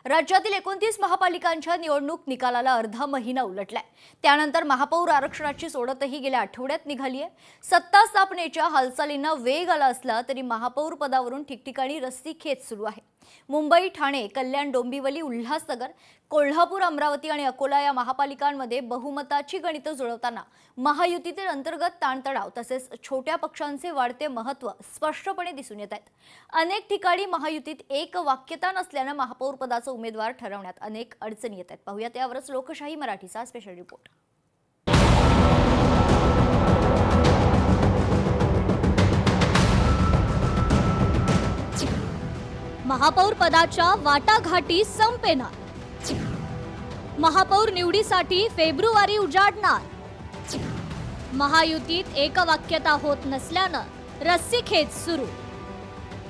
राज्यातील 29 महापालिकांच्या निवडणूक निकालाला अर्धा महिना उलटलाय। त्यानंतर महापौर आरक्षणाची सोडतही गेल्या आठवड्यात निघाली आहे। सत्ता स्थापनेच्या हालचालींना वेग आला असला तरी महापौर पदावरून ठिकठिकाणी रस्सीखेच सुरू आहे। मुंबई, ठाणे, कल्याण, डोंबिवली, उल्हासनगर, कोल्हापूर, अमरावती आणि अकोला या महापालिकांमध्ये बहुमताची गणितं जुळवताना महायुतीतील अंतर्गत ताणतणाव तसेच छोट्या पक्षांचे वाढते महत्त्व स्पष्टपणे दिसून येत आहेत। अनेक ठिकाणी महायुतीत एक वाक्यता नसल्याने महापौर पदाचा उमेदवार ठरवण्यात अनेक अडचणी येत आहेत। पाहूया त्यावरच लोकशाही मराठीचा स्पेशल रिपोर्ट। महापौर पदाच्या वाटाघाटी संपेना। महापौर निवडीसाठी फेब्रुवारी उजाडणार। महायुतीत एकवाक्यता होत नसल्यानं रस्सीखेच सुरू।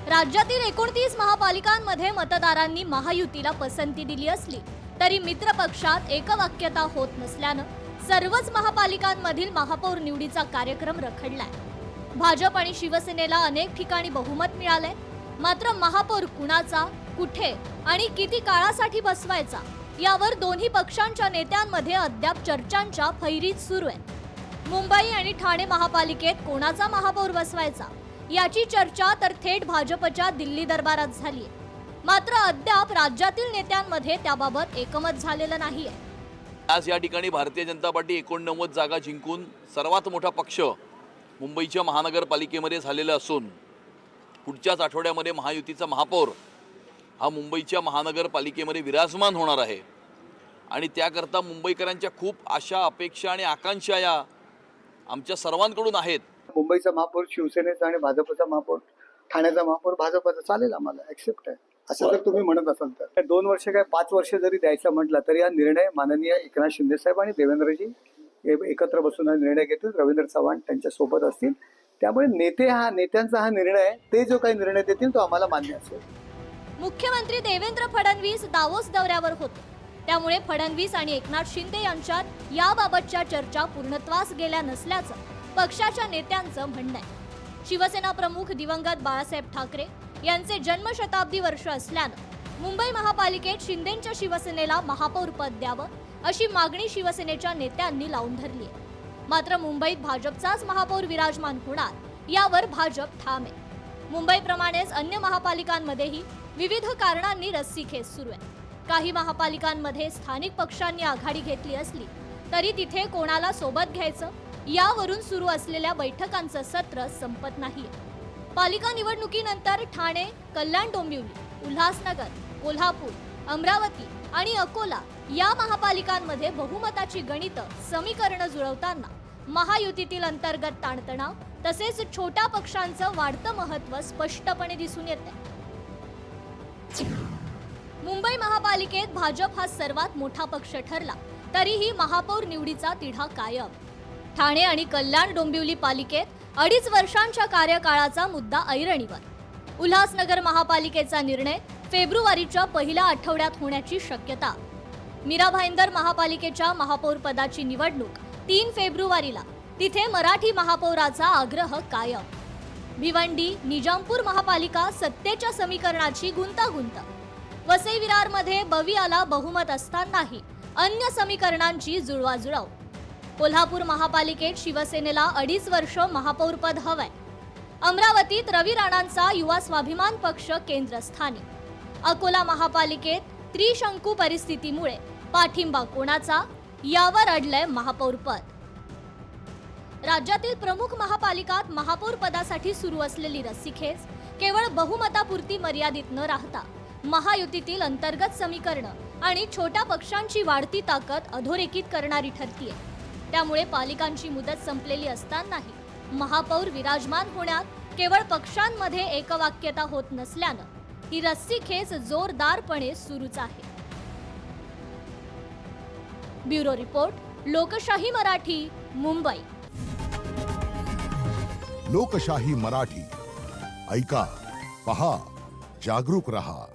राज्यातील 29 महापालिकांमध्ये मतदारांनी महायुतीला पसंती दिली असली तरी मित्र पक्षात एकवाक्यता होत नसल्यानं सर्वच महापालिकांमधील महापौर निवडीचा कार्यक्रम रखडलाय। भाजप आणि शिवसेनेला अनेक ठिकाणी बहुमत मिळाले, मात्र महापौर कुणाचा, कुठे आणि किती काळासाठी बसवायचा यावर दोन्ही पक्षांच्या नेत्यांमध्ये अद्याप चर्चांच्या फैरीत सुरू आहे। मुंबई आणि ठाणे महापालिकेत कोणाचा महापौर बसवायचा याची चर्चा तर थेट भाजपच्या दिल्ली दरबारात झाली आहे, मात्र अद्याप राज्यातील नेत्यांमध्ये त्याबाबत एकमत झालेलं नाहीये। आज या ठिकाणी भारतीय जनता पार्टी 89 जागा जिंकून सर्वात मोठा पक्ष मुंबईच्या महानगरपालिकेमध्ये झालेला असून पुढच्याच आठवड्यामध्ये महायुतीचा महापौर हा मुंबईच्या महानगरपालिकेमध्ये विराजमान होणार आहे आणि त्याकरता मुंबईकरांच्या खूप आशा, अपेक्षा आणि आकांक्षा या आमच्या सर्वांकडून आहेत। मुंबईचा महापौर शिवसेनेचा आणि भाजपचा महापौर, ठाण्याचा महापौर भाजपचा, चालेल, आम्हाला ऍक्सेप्ट आहे असं जर तुम्ही म्हणत असाल तर। 2 वर्ष काय 5 वर्ष जरी द्यायचा म्हटलं तरी हा निर्णय माननीय एकनाथ शिंदे साहेब आणि देवेंद्रजी एकत्र बसून हा निर्णय घेतील। रवींद्र चव्हाण त्यांच्या सोबत असतील, त्यामुळे नेत्यांचा हा निर्णय आहे, ते जो काही निर्णय देतील तो आम्हाला मान्य असेल। मुख्यमंत्री देवेंद्र फडणवीस दावोस दौऱ्यावर होते, त्यामुळे फडणवीस आणि एकनाथ शिंदे यांच्यात याबाबतच्या चर्चा पूर्णत्वास गेल्या नसल्याचं पक्षाच्या नेत्यांचं म्हणणं आहे। शिवसेना प्रमुख दिवंगत बाळासाहेब ठाकरे यांचे जन्मशताब्दी वर्ष असल्यानं मुंबई महापालिकेत शिंदेंच्या शिवसेनेला महापौर पद द्यावं अशी मागणी शिवसेनेच्या नेत्यांनी लावून धरली आहे। मात्र मुंबईत भाजपचाच महापौर विराजमान होणार यावर भाजप ठाम आहे। मुंबईप्रमाणेच अन्य महापालिकांमध्येही विविध कारणांनी रस्सीखेच सुरू आहे। काही महापालिकांमध्ये स्थानिक पक्षांनी आघाडी घेतली असली तरी तिथे कोणाला सोबत घ्यायचं यावरून सुरू असलेल्या बैठकांचं सत्र संपत नाहीये। पालिका निवडणुकीनंतर ठाणे, कल्याण, डोंबिवली, उल्हासनगर, कोल्हापूर, अमरावती आणि अकोला या महापालिकांमध्ये बहुमताची गणितं समीकरणं जुळवताना महायुतीतील अंतर्गत ताणतणाव तसेच छोट्या पक्षांचं वाढतं महत्त्व स्पष्टपणे दिसून येते। मुंबई महापालिकेत भाजप हा सर्वात मोठा पक्ष ठरला तरीही महापौर निवडीचा तिढा कायम। ठाणे आणि कल्याण डोंबिवली पालिकेत 2.5 वर्षांच्या कार्यकाळाचा मुद्दा ऐरणीवर। उल्हासनगर महापालिकेचा निर्णय फेब्रुवारीच्या पहिल्या आठवड्यात होण्याची शक्यता। मीरा भाईंदर महापालिकेच्या महापौर पदाची निवडणूक 3 फेब्रुवारीला, तिथे मराठी महापौराचा आग्रह कायम। भिवंडी, निजामपूर महापालिका सत्तेच्या समीकरणाची गुंतागुंत। वसई विरारमध्ये बवियाला बहुमत असतानाही अन्य समीकरणांची जुळवाजुळव। कोल्हापूर महापालिकेत शिवसेनेला 2.5 वर्ष महापौर पद हवंय। अमरावतीत रवी राणांचा युवा स्वाभिमान पक्ष केंद्रस्थानी। अकोला महापालिकेत त्रिशंकू परिस्थितीमुळे पाठिंबा कोणाचा यावर अडलंय महापौर पद। राज्यातील प्रमुख महापालिकात महापौर पदासाठी सुरू असलेली रस्सीखेच केवळ बहुमतापुरती मर्यादित न राहता महायुतीतील अंतर्गत समीकरणं आणि छोट्या पक्षांची वाढती ताकद अधोरेखित करणारी ठरतीये। त्यामुळे पालिकांची मुदत संपलेली असतानाही महापौर विराजमान होण्यात केवळ पक्षांमध्ये एकवाक्यता होत नसल्यानं ही रस्सीखेच जोरदारपणे सुरूच आहे। ब्युरो रिपोर्ट, लोकशाही मराठी, मुंबई। लोकशाही मराठी, ऐका, पहा, जागरूक रहा।